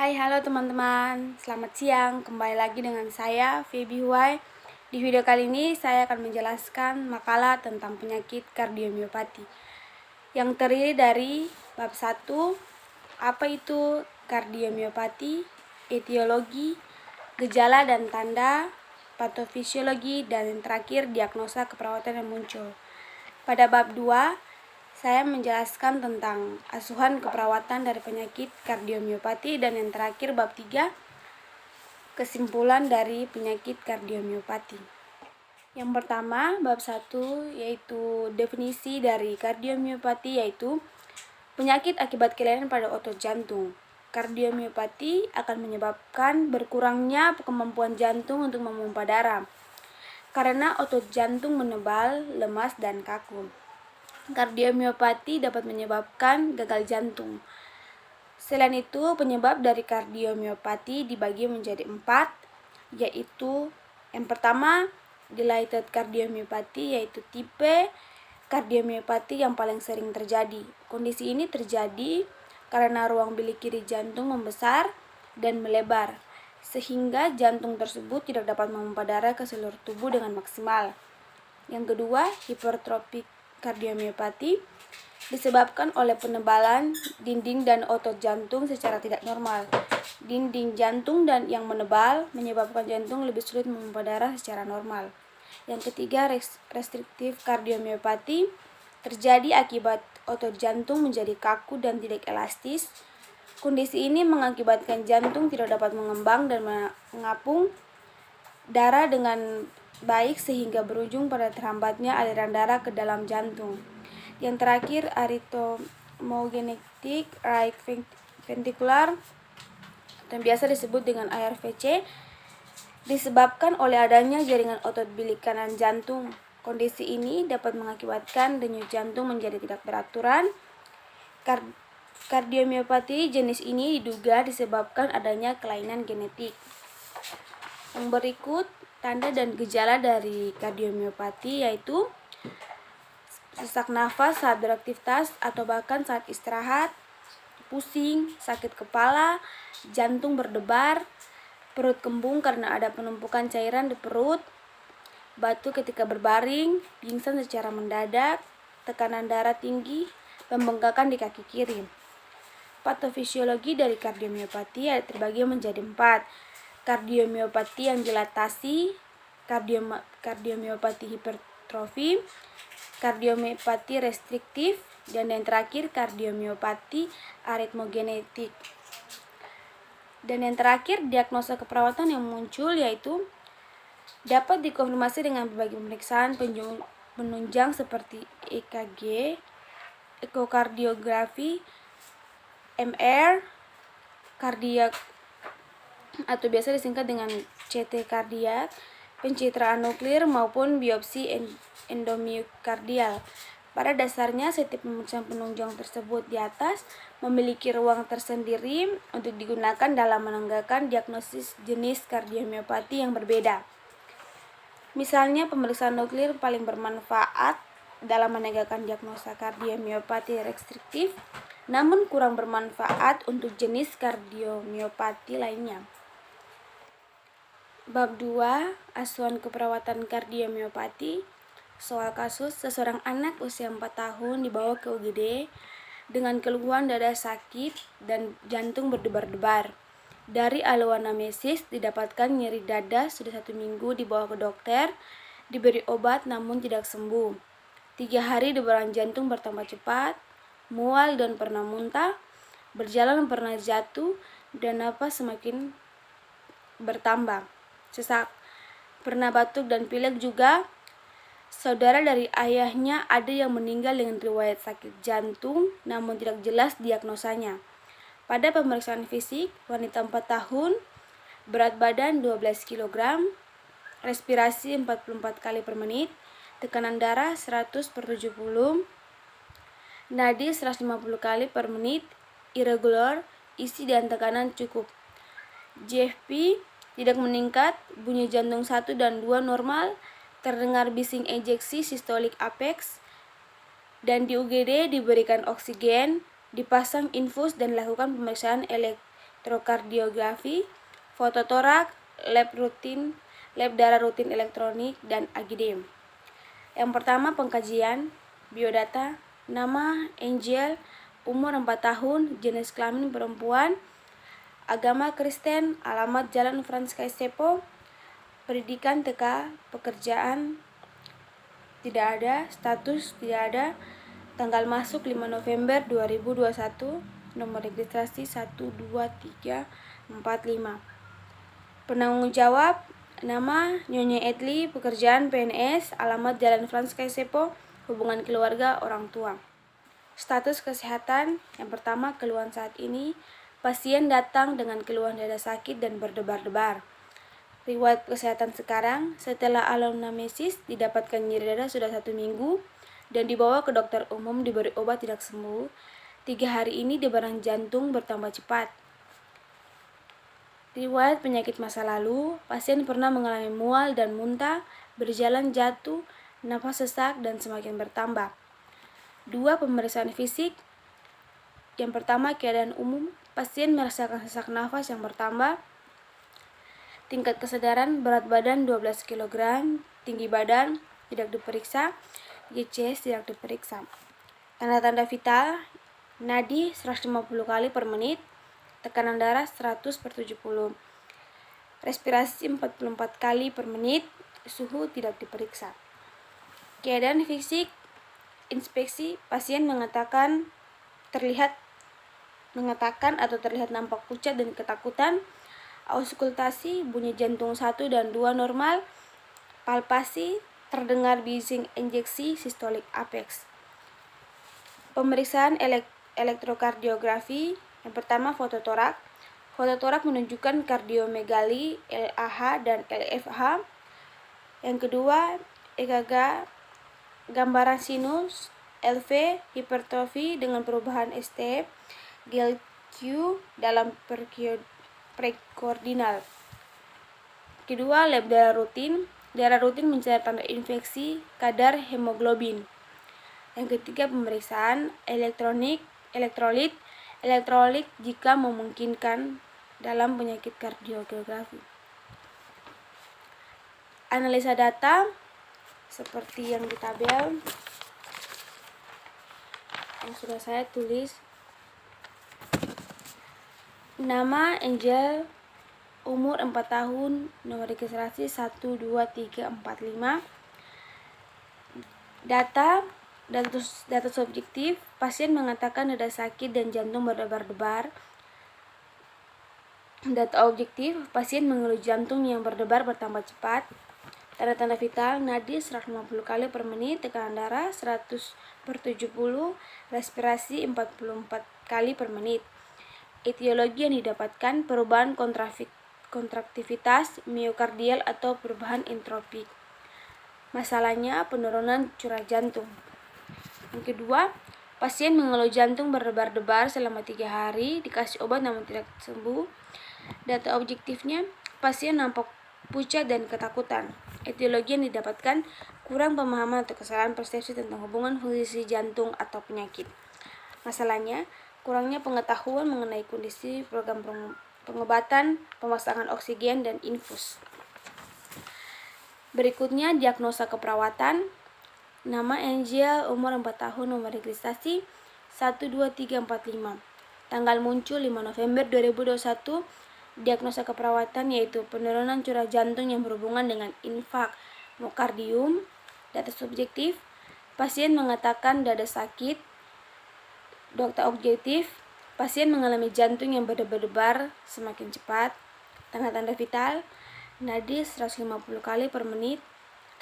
Hai, halo teman-teman. Selamat siang. Kembali lagi dengan saya, Feby Huai. Di video kali ini saya akan menjelaskan makalah tentang penyakit kardiomiopati yang terdiri dari bab 1, apa itu kardiomiopati, etiologi, gejala dan tanda, patofisiologi, dan yang terakhir diagnosa keperawatan yang muncul. Pada bab 2, saya menjelaskan tentang asuhan keperawatan dari penyakit kardiomiopati, dan yang terakhir bab 3, kesimpulan dari penyakit kardiomiopati. Yang pertama, bab 1 yaitu definisi dari kardiomiopati, yaitu penyakit akibat kelainan pada otot jantung. Kardiomiopati akan menyebabkan berkurangnya kemampuan jantung untuk memompa darah karena otot jantung menebal, lemas, dan kaku. Kardiomiopati dapat menyebabkan gagal jantung. Selain itu, penyebab dari kardiomiopati dibagi menjadi 4, yaitu yang pertama, dilated kardiomiopati, yaitu tipe kardiomiopati yang paling sering terjadi. Kondisi ini terjadi karena ruang bilik kiri jantung membesar dan melebar, sehingga jantung tersebut tidak dapat memompa darah ke seluruh tubuh dengan maksimal. Yang kedua, hipertropik kardiomiopati disebabkan oleh penebalan dinding dan otot jantung secara tidak normal. Dinding jantung dan yang menebal menyebabkan jantung lebih sulit memompa darah secara normal. Yang ketiga, restriktif kardiomiopati terjadi akibat otot jantung menjadi kaku dan tidak elastis. Kondisi ini mengakibatkan jantung tidak dapat mengembang dan mengapung darah dengan baik sehingga berujung pada terhambatnya aliran darah ke dalam jantung. Yang terakhir, arrhythmogenetic right ventricular atau yang biasa disebut dengan ARVC disebabkan oleh adanya jaringan otot bilik kanan jantung. Kondisi ini dapat mengakibatkan denyut jantung menjadi tidak beraturan. Kardiomiopati jenis ini diduga disebabkan adanya kelainan genetik. Yang berikut tanda dan gejala dari kardiomiopati yaitu sesak nafas saat beraktivitas atau bahkan saat istirahat, pusing, sakit kepala, jantung berdebar, perut kembung karena ada penumpukan cairan di perut, batuk ketika berbaring, pingsan secara mendadak, tekanan darah tinggi, pembengkakan di kaki kiri. Patofisiologi dari kardiomiopati terbagi menjadi 4. Kardiomiopati yang dilatasi, kardiomiopati hipertrofi, kardiomiopati restriktif, dan yang terakhir kardiomiopati arrhythmogenetik. Dan yang terakhir diagnosa keperawatan yang muncul yaitu dapat dikonfirmasi dengan berbagai pemeriksaan penunjang seperti EKG, ekokardiografi, MR, kardiak atau biasa disingkat dengan CT kardiak, pencitraan nuklir maupun biopsi endomiokardial. Pada dasarnya, setiap pemeriksaan penunjang tersebut di atas memiliki ruang tersendiri untuk digunakan dalam menegakkan diagnosis jenis kardiomiopati yang berbeda. Misalnya, pemeriksaan nuklir paling bermanfaat dalam menegakkan diagnosa kardiomiopati restriktif, namun kurang bermanfaat untuk jenis kardiomiopati lainnya. Bab 2, asuhan keperawatan kardiomiopati. Soal kasus seseorang anak usia 4 tahun dibawa ke UGD dengan keluhan dada sakit dan jantung berdebar-debar. Dari anamnesis didapatkan nyeri dada sudah 1 minggu, dibawa ke dokter, diberi obat namun tidak sembuh. 3 hari debaran jantung bertambah cepat, mual dan pernah muntah, berjalan pernah jatuh, dan napas semakin bertambah, sesak, pernah batuk dan pilek juga. Saudara dari ayahnya ada yang meninggal dengan riwayat sakit jantung, namun tidak jelas diagnosanya. Pada pemeriksaan fisik, wanita 4 tahun, berat badan 12 kg, respirasi 44 kali per menit, tekanan darah 100/70, nadi 150 kali per menit, irregular, isi dan tekanan cukup. JFP tidak meningkat, bunyi jantung 1 dan 2 normal, terdengar bising ejeksi sistolik apex, dan di UGD diberikan oksigen, dipasang infus dan dilakukan pemeriksaan elektrokardiografi, fototorak, lab darah rutin elektronik, dan AGD. Yang pertama, pengkajian biodata, nama Angel, umur 4 tahun, jenis kelamin perempuan, agama Kristen, alamat Jalan Frans Kaisepo, pendidikan TK, pekerjaan tidak ada, status tidak ada, tanggal masuk 5 November 2021, nomor registrasi 12345. Penanggung jawab, nama Nyonya Etli, pekerjaan PNS, alamat Jalan Frans Kaisepo, hubungan keluarga orang tua. Status kesehatan, yang pertama, keluhan saat ini, pasien datang dengan keluhan dada sakit dan berdebar-debar. Riwayat kesehatan sekarang, setelah anamnesis didapatkan nyeri dada sudah 1 minggu dan dibawa ke dokter umum, diberi obat tidak sembuh. 3 hari ini debaran jantung bertambah cepat. Riwayat penyakit masa lalu, pasien pernah mengalami mual dan muntah, berjalan jatuh, nafas sesak dan semakin bertambah. 2. Pemeriksaan fisik. Yang pertama, keadaan umum, pasien merasakan sesak nafas yang bertambah. Tingkat kesadaran, berat badan 12 kg, tinggi badan tidak diperiksa, GCS tidak diperiksa. Tanda-tanda vital, nadi 150 kali per menit, tekanan darah 100/70, respirasi 44 kali per menit, suhu tidak diperiksa. Keadaan fisik, inspeksi, pasien mengatakan terlihat nampak pucat dan ketakutan. Auskultasi, bunyi jantung 1 dan 2 normal. Palpasi, terdengar bising injeksi sistolik apex. Pemeriksaan elektrokardiografi. Yang pertama, fototorak. Fototorak menunjukkan kardiomegali, LAH dan LFH. Yang kedua, EKG, gambaran sinus, LV, hipertrofi dengan perubahan ST, GLQ dalam prekoordinal. Kedua, lab darah rutin. Darah rutin mencari tanda infeksi, kadar hemoglobin. Yang ketiga, pemeriksaan elektrolit jika memungkinkan dalam penyakit kardiografi. Analisa data seperti yang di tabel yang sudah saya tulis. Nama Angel, umur 4 tahun, nomor registrasi 12345. Data subjektif, pasien mengatakan dada sakit dan jantung berdebar-debar. Data objektif, pasien mengeluh jantung yang berdebar bertambah cepat. Tanda-tanda vital, nadi 150 kali per menit, tekanan darah 100/70, respirasi 44 kali per menit. Etiologi yang didapatkan, perubahan kontraktivitas miokardial atau perubahan entropik. Masalahnya, penurunan curah jantung. Yang kedua, pasien mengeluh jantung berdebar-debar selama 3 hari, dikasih obat namun tidak sembuh. Data objektifnya, pasien nampak pucat dan ketakutan. Etiologi yang didapatkan, kurang pemahaman atau kesalahan persepsi tentang hubungan fungsi jantung atau penyakit. Masalahnya, kurangnya pengetahuan mengenai kondisi, program pengobatan, pemasangan oksigen, dan infus. Berikutnya, diagnosa keperawatan. Nama Angel, umur 4 tahun, nomor registrasi 12345. Tanggal muncul 5 November 2021. Diagnosa keperawatan yaitu penurunan curah jantung yang berhubungan dengan infak miokardium. Data subjektif, pasien mengatakan dada sakit. Data objektif, pasien mengalami jantung yang berdebar-debar semakin cepat. Tanda-tanda vital, nadi 150 kali per menit,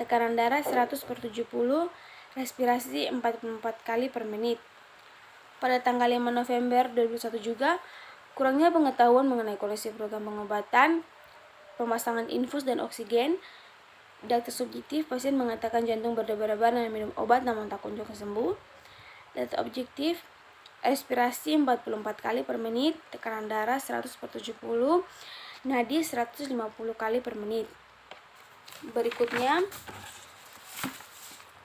tekanan darah 100/70, respirasi 44 kali per menit. Pada tanggal 5 November 2021 juga, kurangnya pengetahuan mengenai kondisi program pengobatan, pemasangan infus dan oksigen. Data subjektif, pasien mengatakan jantung berdebar-debar dan minum obat namun tak kunjung sembuh. Data objektif, respirasi 44 kali per menit, tekanan darah 100/70, nadi 150 kali per menit. Berikutnya,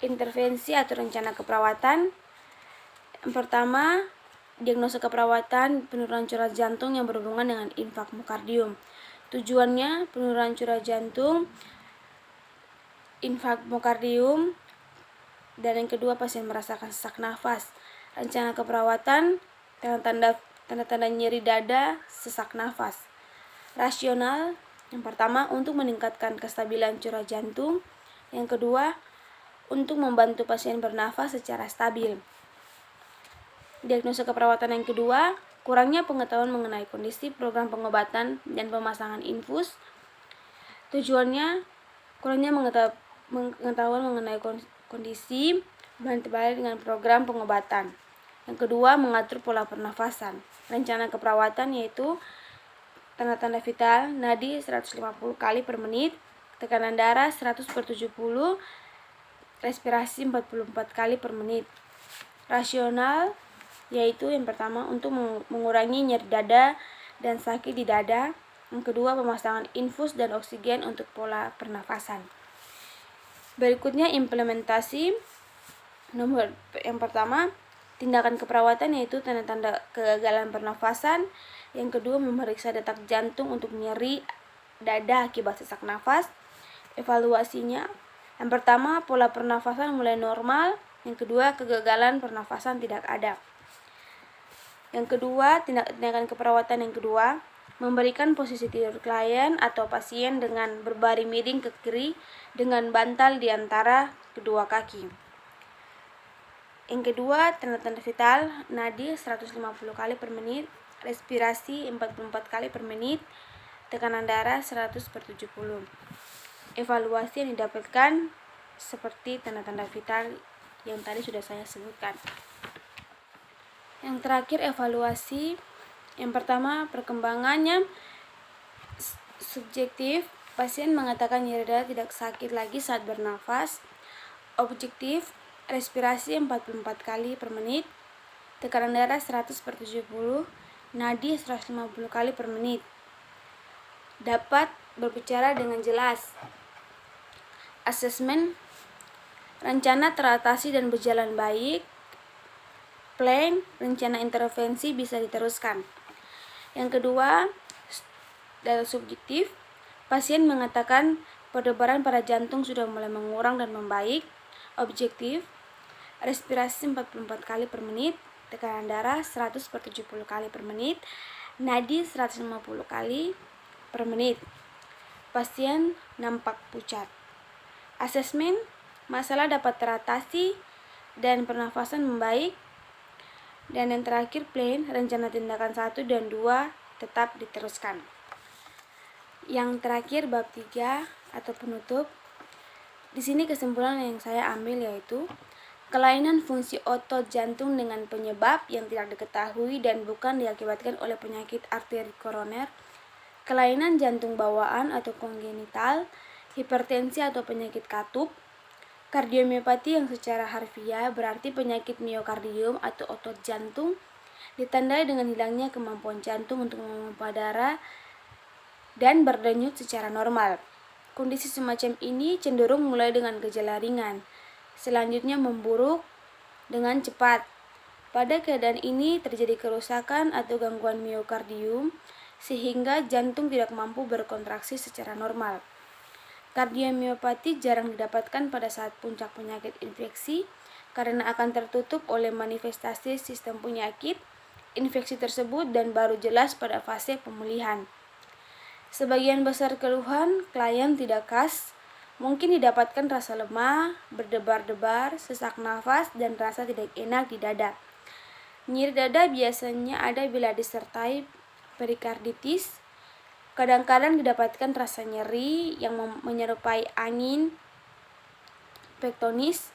intervensi atau rencana keperawatan. Yang pertama, diagnosa keperawatan penurunan curah jantung yang berhubungan dengan infarkt-miokardium. Tujuannya penurunan curah jantung, infarkt-miokardium, dan yang kedua pasien merasakan sesak nafas. Rencana keperawatan, tanda-tanda nyeri dada, sesak nafas. Rasional, yang pertama untuk meningkatkan kestabilan curah jantung, yang kedua untuk membantu pasien bernafas secara stabil. Diagnosa keperawatan yang kedua, kurangnya pengetahuan mengenai kondisi, program pengobatan, dan pemasangan infus. Tujuannya kurangnya pengetahuan mengenai kondisi, bantu dengan program pengobatan. Yang kedua, mengatur pola pernafasan. Rencana keperawatan yaitu tanda-tanda vital, nadi 150 kali per menit, tekanan darah 100/70, respirasi 44 kali per menit. Rasional yaitu yang pertama untuk mengurangi nyeri dada dan sakit di dada. Yang kedua, pemasangan infus dan oksigen untuk pola pernafasan. Berikutnya implementasi. Yang pertama, tindakan keperawatan yaitu tanda-tanda kegagalan pernafasan. Yang kedua, memeriksa detak jantung untuk nyeri dada akibat sesak nafas. Evaluasinya, yang pertama, pola pernafasan mulai normal. Yang kedua, kegagalan pernafasan tidak ada. Yang kedua, tindakan keperawatan yang kedua, memberikan posisi tidur klien atau pasien dengan berbaring miring ke kiri dengan bantal di antara kedua kaki. Yang kedua, tanda-tanda vital, nadi 150 kali per menit, respirasi 44 kali per menit, tekanan darah 100/70. Evaluasi yang didapatkan seperti tanda-tanda vital yang tadi sudah saya sebutkan. Yang terakhir, evaluasi. Yang pertama, perkembangannya subjektif, pasien mengatakan nyeri dada tidak sakit lagi saat bernafas. Objektif, respirasi 44 kali per menit, tekanan darah 100/70, nadi 150 kali per menit. Dapat berbicara dengan jelas. Asesmen, rencana teratasi dan berjalan baik. Plan, rencana intervensi bisa diteruskan. Yang kedua, data subjektif, pasien mengatakan perdebaran pada jantung sudah mulai mengurang dan membaik. Objektif, respirasi 44 kali per menit, tekanan darah 100/70 kali per menit, nadi 150 kali per menit. Pasien nampak pucat. Asesmen, masalah dapat teratasi dan pernafasan membaik. Dan yang terakhir, plan, rencana tindakan 1 dan 2 tetap diteruskan. Yang terakhir, bab 3 atau penutup. Di sini kesimpulan yang saya ambil yaitu kelainan fungsi otot jantung dengan penyebab yang tidak diketahui dan bukan diakibatkan oleh penyakit arteri koroner, kelainan jantung bawaan atau kongenital, hipertensi atau penyakit katup, kardiomiopati yang secara harfiah berarti penyakit miokardium atau otot jantung, ditandai dengan hilangnya kemampuan jantung untuk memompa darah dan berdenyut secara normal. Kondisi semacam ini cenderung mulai dengan gejala ringan, selanjutnya memburuk dengan cepat. Pada keadaan ini terjadi kerusakan atau gangguan miokardium sehingga jantung tidak mampu berkontraksi secara normal. Kardiomiopati jarang didapatkan pada saat puncak penyakit infeksi karena akan tertutup oleh manifestasi sistem penyakit infeksi tersebut dan baru jelas pada fase pemulihan. Sebagian besar keluhan klien tidak khas, mungkin didapatkan rasa lemah, berdebar-debar, sesak nafas, dan rasa tidak enak di dada. Nyeri dada biasanya ada bila disertai perikarditis. Kadang-kadang didapatkan rasa nyeri yang menyerupai angin pektonis.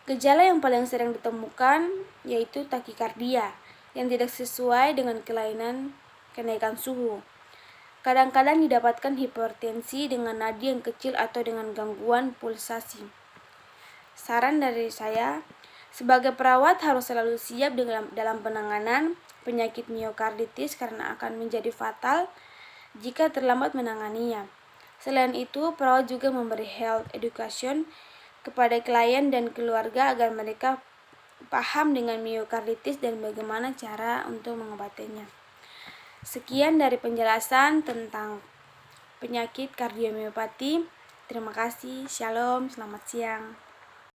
Gejala yang paling sering ditemukan yaitu takikardia yang tidak sesuai dengan kelainan kenaikan suhu. Kadang-kadang didapatkan hipertensi dengan nadi yang kecil atau dengan gangguan pulsasi. Saran dari saya, sebagai perawat harus selalu siap dalam penanganan penyakit miokarditis karena akan menjadi fatal jika terlambat menanganinya. Selain itu, perawat juga memberi health education kepada klien dan keluarga agar mereka paham dengan miokarditis dan bagaimana cara untuk mengobatinya. Sekian dari penjelasan tentang penyakit kardiomiopati. Terima kasih. Shalom, selamat siang.